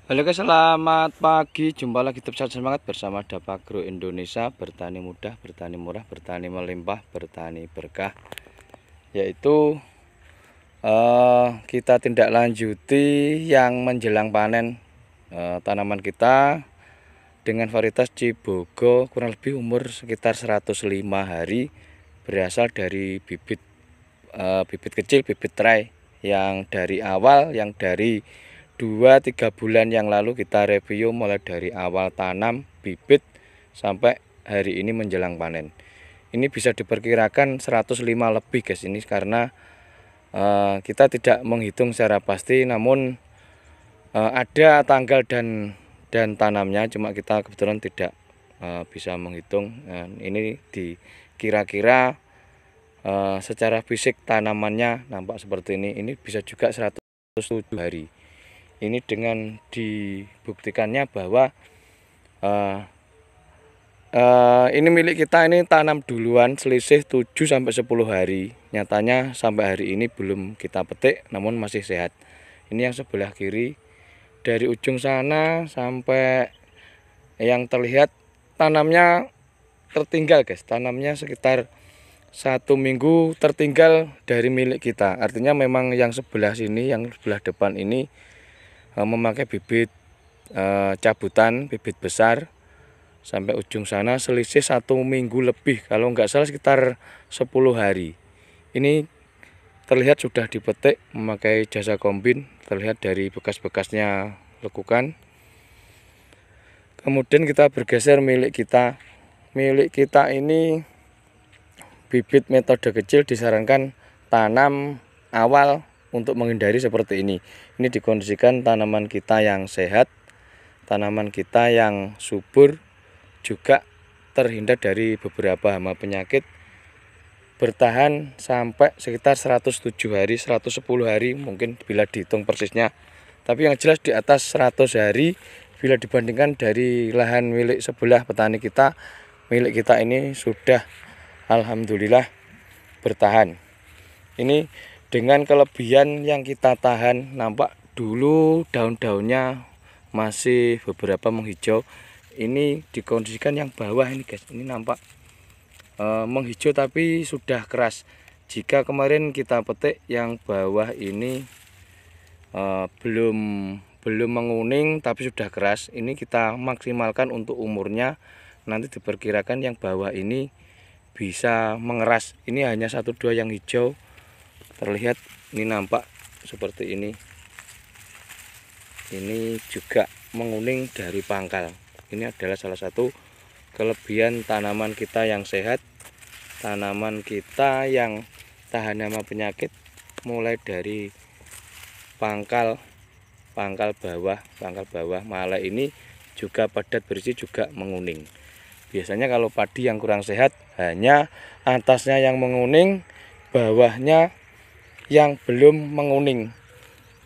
Halo guys, selamat pagi. Jumpa lagi Tetap Semangat bersama Dapagro Indonesia. Bertani mudah, bertani murah, bertani melimpah, bertani berkah. Yaitu kita tindak lanjuti yang menjelang panen tanaman kita dengan varietas Cibogo, kurang lebih umur sekitar 105 hari, berasal dari bibit bibit kecil, bibit tray yang dari awal, yang dari 2-3 bulan yang lalu kita review mulai dari awal tanam bibit sampai hari ini menjelang panen. Ini bisa diperkirakan 105 lebih guys, ini karena kita tidak menghitung secara pasti, namun ada tanggal dan tanamnya, cuma kita kebetulan tidak bisa menghitung. Ini dikira-kira secara fisik tanamannya nampak seperti ini bisa juga 107 hari. Ini dengan dibuktikannya bahwa ini milik kita, ini tanam duluan selisih 7-10 hari. Nyatanya sampai hari ini belum kita petik, namun masih sehat. Ini yang sebelah kiri, dari ujung sana sampai yang terlihat tanamnya tertinggal guys. Tanamnya sekitar 1 minggu tertinggal dari milik kita. Artinya memang yang sebelah sini, yang sebelah depan ini memakai bibit cabutan, bibit besar, sampai ujung sana selisih 1 minggu lebih, kalau nggak salah sekitar 10 hari. Ini terlihat sudah dipetik memakai jasa kombin, terlihat dari bekas-bekasnya lekukan. Kemudian kita bergeser milik kita. Milik kita ini bibit metode kecil disarankan tanam awal untuk menghindari seperti ini. Ini dikondisikan tanaman kita yang sehat, tanaman kita yang subur, juga terhindar dari beberapa hama penyakit, bertahan sampai sekitar 107 hari, 110 hari mungkin bila dihitung persisnya. Tapi yang jelas di atas 100 hari bila dibandingkan dari lahan milik sebelah petani kita. Milik kita ini sudah alhamdulillah bertahan. Ini dengan kelebihan yang kita tahan, nampak dulu daun-daunnya masih beberapa menghijau. Ini dikondisikan yang bawah ini guys, ini nampak menghijau tapi sudah keras. Jika kemarin kita petik yang bawah ini belum menguning tapi sudah keras, ini kita maksimalkan untuk umurnya. Nanti diperkirakan yang bawah ini bisa mengeras. Ini hanya 1-2 yang hijau terlihat, ini nampak seperti ini. Ini juga menguning dari pangkal. Ini adalah salah satu kelebihan tanaman kita yang sehat, tanaman kita yang tahan hama penyakit, mulai dari pangkal bawah malah ini juga padat berisi, juga menguning. Biasanya kalau padi yang kurang sehat hanya atasnya yang menguning, bawahnya yang belum menguning.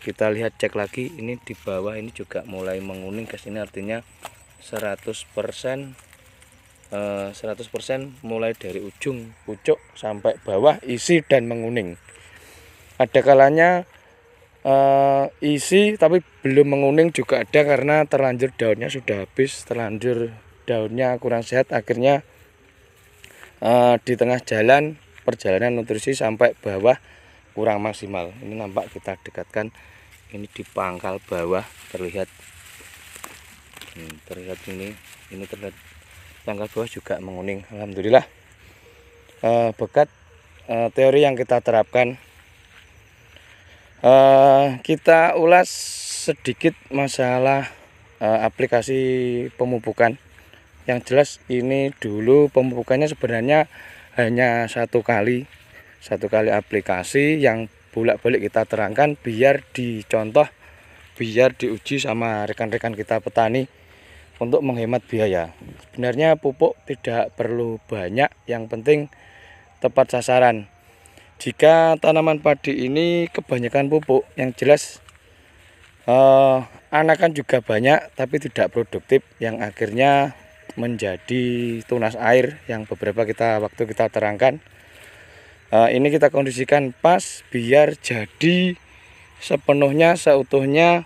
Kita lihat, cek lagi, ini di bawah ini juga mulai menguning guys. Ini artinya 100% mulai dari ujung pucuk sampai bawah isi dan menguning. Ada kalanya isi tapi belum menguning juga ada, karena terlanjur daunnya sudah habis, terlanjur daunnya kurang sehat, akhirnya di tengah jalan perjalanan nutrisi sampai bawah kurang maksimal. Ini nampak, kita dekatkan, ini di pangkal bawah terlihat, ini terlihat pangkal bawah juga menguning. Alhamdulillah berkat teori yang kita terapkan. Kita ulas sedikit masalah aplikasi pemupukan. Yang jelas ini dulu pemupukannya sebenarnya hanya satu kali aplikasi yang bolak-balik kita terangkan biar dicontoh, biar diuji sama rekan-rekan kita petani untuk menghemat biaya. Sebenarnya pupuk tidak perlu banyak, yang penting tepat sasaran. Jika tanaman padi ini kebanyakan pupuk, yang jelas anakan juga banyak tapi tidak produktif, yang akhirnya menjadi tunas air yang beberapa waktu kita terangkan. Ini kita kondisikan pas biar jadi sepenuhnya, seutuhnya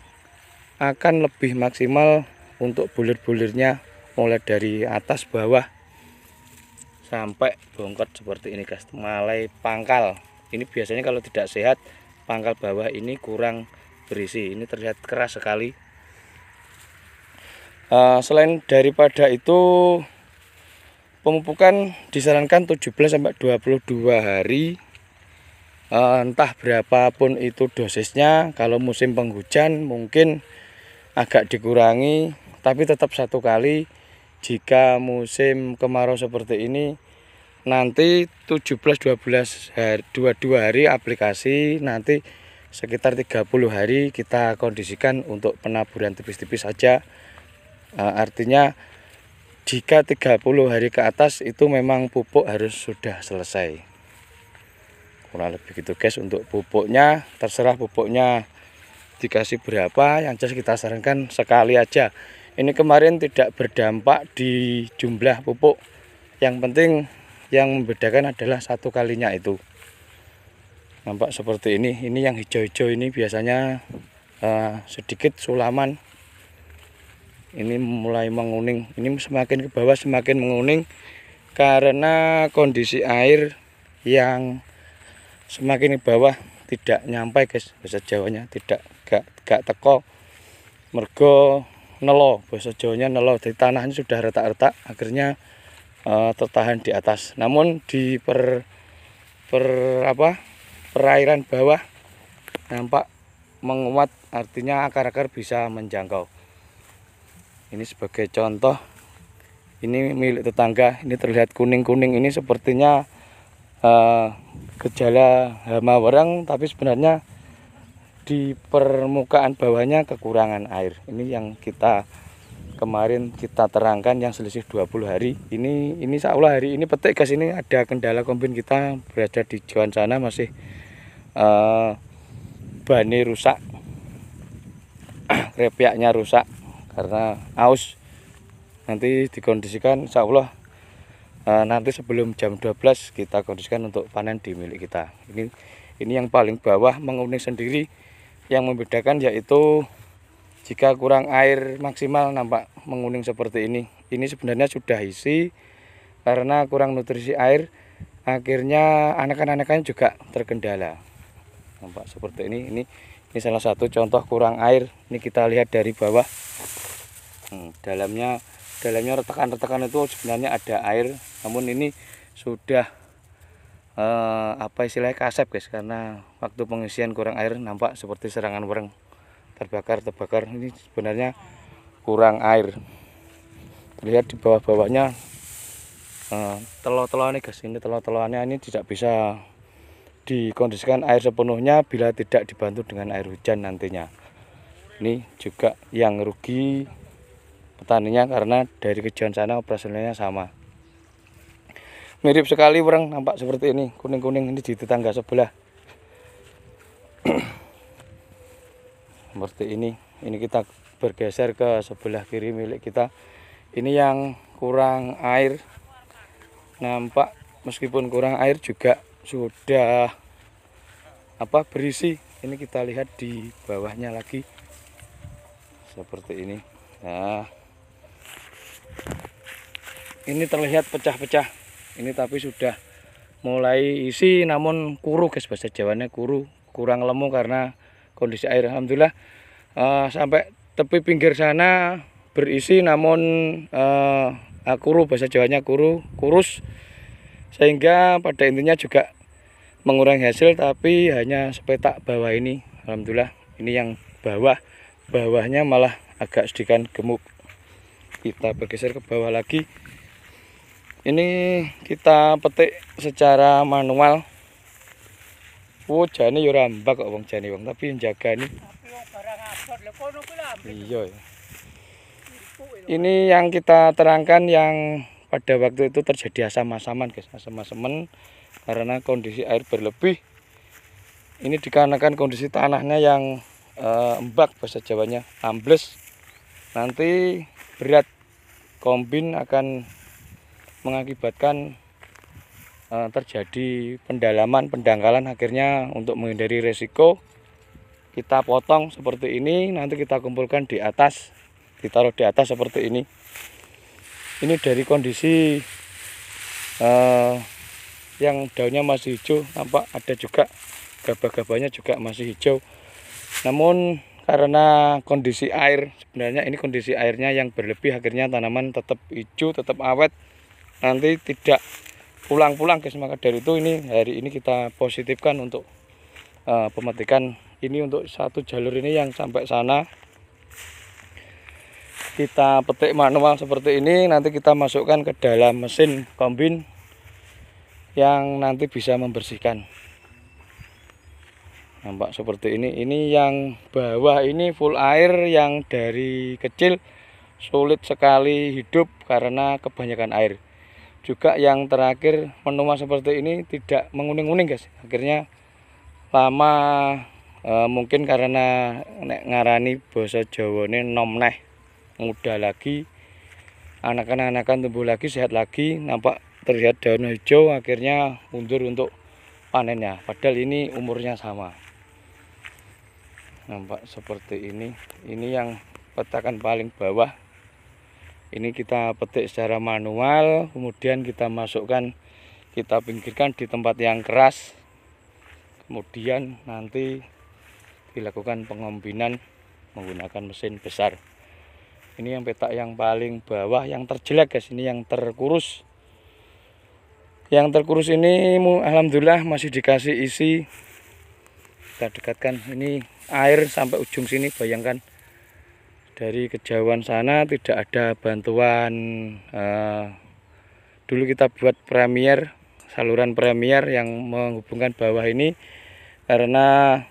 akan lebih maksimal untuk bulir-bulirnya, mulai dari atas bawah sampai bongkot seperti ini guys, mulai pangkal. Ini biasanya kalau tidak sehat, pangkal bawah ini kurang berisi, ini terlihat keras sekali. Selain daripada itu, pemupukan disarankan 17 sampai 22 hari. Entah berapapun itu dosisnya. Kalau musim penghujan mungkin agak dikurangi, tapi tetap 1 kali. Jika musim kemarau seperti ini, nanti 17-12 hari, 22 hari aplikasi, nanti sekitar 30 hari kita kondisikan untuk penaburan tipis-tipis saja. Artinya jika 30 hari ke atas itu memang pupuk harus sudah selesai. Kurang lebih gitu guys. Untuk pupuknya terserah pupuknya dikasih berapa, yang jelas kita sarankan sekali aja. Ini kemarin tidak berdampak di jumlah pupuk, yang penting yang membedakan adalah 1 kalinya itu. Nampak seperti ini yang hijau-hijau ini biasanya sedikit sulaman. Ini mulai menguning, ini semakin ke bawah semakin menguning karena kondisi air yang semakin ke bawah tidak nyampai guys, bahasa Jawanya gak teko, mergo nelo, bahasa Jawanya nelo, di tanahnya sudah retak-retak, akhirnya tertahan di atas. Namun di perairan bawah nampak menguat, artinya akar-akar bisa menjangkau. Ini sebagai contoh, ini milik tetangga, ini terlihat kuning-kuning, ini sepertinya gejala hama warang, tapi sebenarnya di permukaan bawahnya kekurangan air. Ini yang kemarin kita terangkan, yang selisih 20 hari. Ini insya Allah hari ini petik guys. Ini ada kendala kombin kita berada di jauhan sana, masih bani rusak, repiaknya rusak karena aus. Nanti dikondisikan insya Allah nanti sebelum jam 12 kita kondisikan untuk panen di milik kita. Ini yang paling bawah menguning sendiri. Yang membedakan yaitu jika kurang air maksimal nampak menguning seperti ini. Ini sebenarnya sudah isi, karena kurang nutrisi air akhirnya anakan-anakannya juga terkendala. Nampak seperti ini salah satu contoh kurang air. Ini kita lihat dari bawah. Dalamnya retakan-retakan itu sebenarnya ada air, namun ini sudah istilahnya kasep guys, karena waktu pengisian kurang air, nampak seperti serangan wereng, terbakar. Ini sebenarnya kurang air. Lihat di bawah-bawahnya telur-telurnya guys, ini telur-telurnya ini tidak bisa dikondisikan air sepenuhnya bila tidak dibantu dengan air hujan nantinya. Ini juga yang rugi petaninya, karena dari kejauhan sana operasionalnya sama. Mirip sekali wereng, nampak seperti ini, kuning-kuning. Ini di tetangga sebelah. Seperti ini kita bergeser ke sebelah kiri milik kita. Ini yang kurang air. Nampak meskipun kurang air juga sudah berisi. Ini kita lihat di bawahnya lagi. Seperti ini. Nah, ini terlihat pecah-pecah. Ini tapi sudah mulai isi, namun kuru guys, bahasa Jawanya kuru, kurang lemu karena kondisi air. Alhamdulillah sampai tepi pinggir sana berisi, namun kuru, bahasa Jawanya kurus, sehingga pada intinya juga mengurangi hasil, tapi hanya sepetak bawah ini. Alhamdulillah ini yang bawahnya malah agak sedikit gemuk. Kita bergeser ke bawah lagi. Ini kita petik secara manual. Jane yo rambak kok wong jane wong, tapi jaga ini. Iya. Ini yang kita terangkan yang pada waktu itu terjadi asam-asaman guys, asam-asaman karena kondisi air berlebih. Ini dikarenakan kondisi tanahnya yang embak, bahasa Jawanya ambles. Nanti berat kombin akan mengakibatkan terjadi pendalaman, pendangkalan. Akhirnya untuk menghindari resiko kita potong seperti ini, nanti kita kumpulkan di atas, ditaruh di atas seperti ini. Ini dari kondisi yang daunnya masih hijau, nampak ada juga gabah-gabahnya juga masih hijau. Namun karena kondisi air, sebenarnya ini kondisi airnya yang berlebih, akhirnya tanaman tetap hijau, tetap awet, nanti tidak pulang-pulang guys. Maka dari itu ini hari ini kita positifkan untuk pemetikan ini untuk satu jalur ini yang sampai sana. Kita petik manual seperti ini, nanti kita masukkan ke dalam mesin kombin yang nanti bisa membersihkan. Nampak seperti ini. Ini yang bawah ini full air, yang dari kecil sulit sekali hidup karena kebanyakan air. Juga yang terakhir menua seperti ini tidak menguning-uning guys. Akhirnya lama, mungkin karena ngarani basa Jawane nom neh, muda lagi, anakan-anakan tumbuh lagi, sehat lagi, nampak terlihat daun hijau, akhirnya mundur untuk panennya, padahal ini umurnya sama. Nampak seperti ini. Ini yang petakan paling bawah, ini kita petik secara manual, kemudian kita masukkan, kita pinggirkan di tempat yang keras, kemudian nanti dilakukan pengombinan menggunakan mesin besar. Ini yang petak yang paling bawah, yang terjelek guys, ini yang terkurus. Yang terkurus ini alhamdulillah masih dikasih isi. Kita dekatkan, ini air sampai ujung sini, bayangkan dari kejauhan sana tidak ada bantuan. Dulu kita buat premier, saluran premier yang menghubungkan bawah ini, karena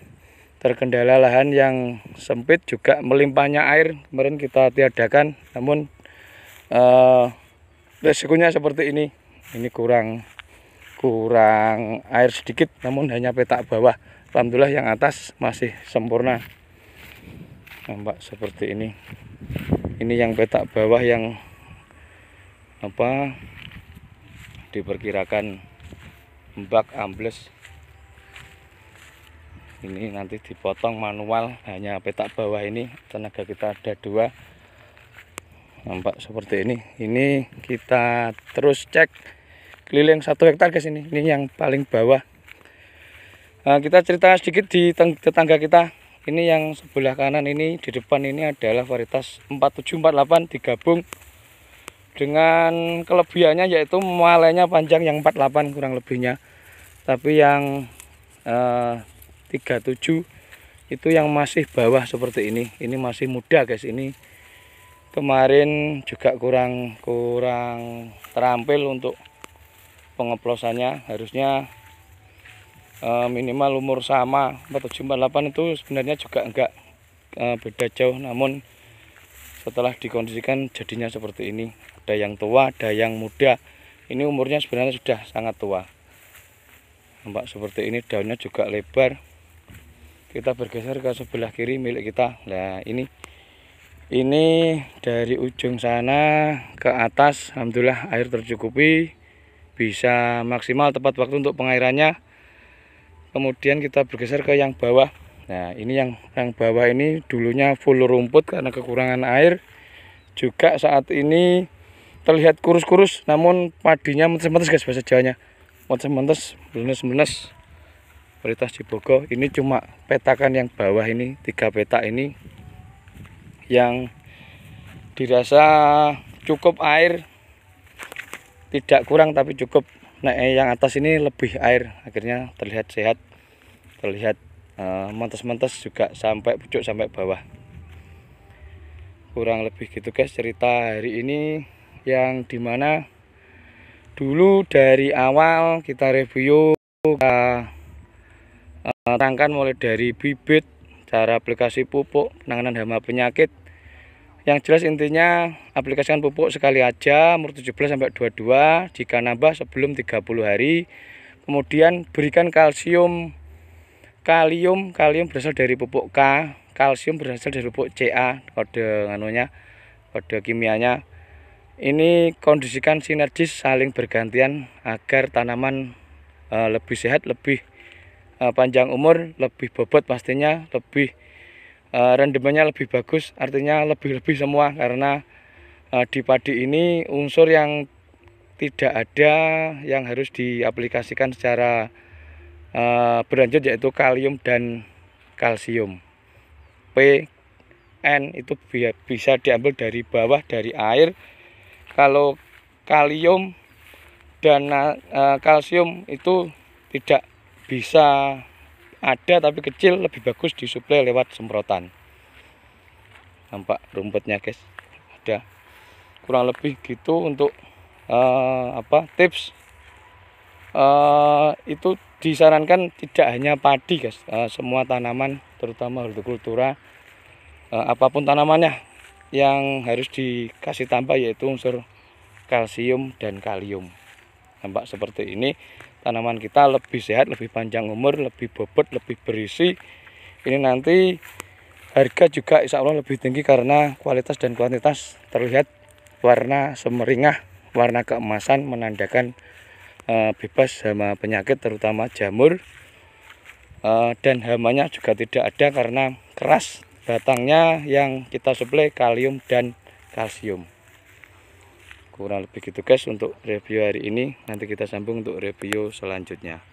terkendala lahan yang sempit, juga melimpahnya air, kemarin kita tiadakan. Namun resikonya seperti ini kurang air sedikit, namun hanya petak bawah. Alhamdulillah yang atas masih sempurna. Nampak seperti ini. Ini yang petak bawah yang diperkirakan mbak ambles. Ini nanti dipotong manual, hanya petak bawah ini, tenaga kita ada 2. Nampak seperti ini. Ini kita terus cek keliling 1 hektar guys. Ini yang paling bawah. Nah, kita cerita sedikit di tetangga kita. Ini yang sebelah kanan ini, di depan ini adalah varietas 4748 digabung dengan kelebihannya yaitu malainya panjang, yang 48 kurang lebihnya. Tapi yang 37 itu yang masih bawah seperti ini. Ini masih muda guys. Ini kemarin juga kurang terampil untuk pengeplosannya. Harusnya minimal umur sama. 4748 itu sebenarnya juga enggak beda jauh, namun setelah dikondisikan jadinya seperti ini. Ada yang tua, ada yang muda. Ini umurnya sebenarnya sudah sangat tua. Nampak seperti ini, daunnya juga lebar. Kita bergeser ke sebelah kiri milik kita. Nah, ini dari ujung sana ke atas, alhamdulillah air tercukupi, bisa maksimal tepat waktu untuk pengairannya. Kemudian kita bergeser ke yang bawah. Nah, ini yang bawah ini dulunya full rumput karena kekurangan air. Juga saat ini terlihat kurus-kurus, namun padinya mentes-mentes guys, bahasa Jawanya. Mentes-mentes, melenes-melenes. Varietas Cibogo. Ini cuma petakan yang bawah ini, 3 petak ini yang dirasa cukup air, tidak kurang tapi cukup. Nah, yang atas ini lebih air, akhirnya terlihat sehat, terlihat mentes-mentes juga sampai pucuk sampai bawah. Kurang lebih gitu guys cerita hari ini, yang dimana dulu dari awal kita review, terangkan mulai dari bibit, cara aplikasi pupuk, penanganan hama penyakit. Yang jelas intinya aplikasikan pupuk sekali aja, umur 17-22, jika nambah sebelum 30 hari. Kemudian berikan kalium berasal dari pupuk K, kalsium berasal dari pupuk Ca, kode kimianya. Ini kondisikan sinergis, saling bergantian agar tanaman lebih sehat, lebih panjang umur, lebih bobot pastinya, lebih rendemennya lebih bagus, artinya lebih-lebih semua, karena di padi ini unsur yang tidak ada yang harus diaplikasikan secara berlanjut, yaitu kalium dan kalsium. P, N itu bisa diambil dari bawah, dari air. Kalau kalium dan kalsium itu tidak bisa ada, tapi kecil, lebih bagus disuplai lewat semprotan. Nampak rumputnya guys, ada kurang lebih gitu untuk tips. Itu disarankan tidak hanya padi guys, semua tanaman terutama hortikultura, apapun tanamannya yang harus dikasih tambah yaitu unsur kalsium dan kalium. Nampak seperti ini, tanaman kita lebih sehat, lebih panjang umur, lebih bobot, lebih berisi. Ini nanti harga juga insya Allah lebih tinggi karena kualitas dan kuantitas terlihat warna semeringah, warna keemasan, menandakan bebas hama penyakit terutama jamur, dan hamanya juga tidak ada karena keras batangnya yang kita suplai kalium dan kalsium. Kurang lebih gitu guys untuk review hari ini. Nanti kita sambung untuk review selanjutnya.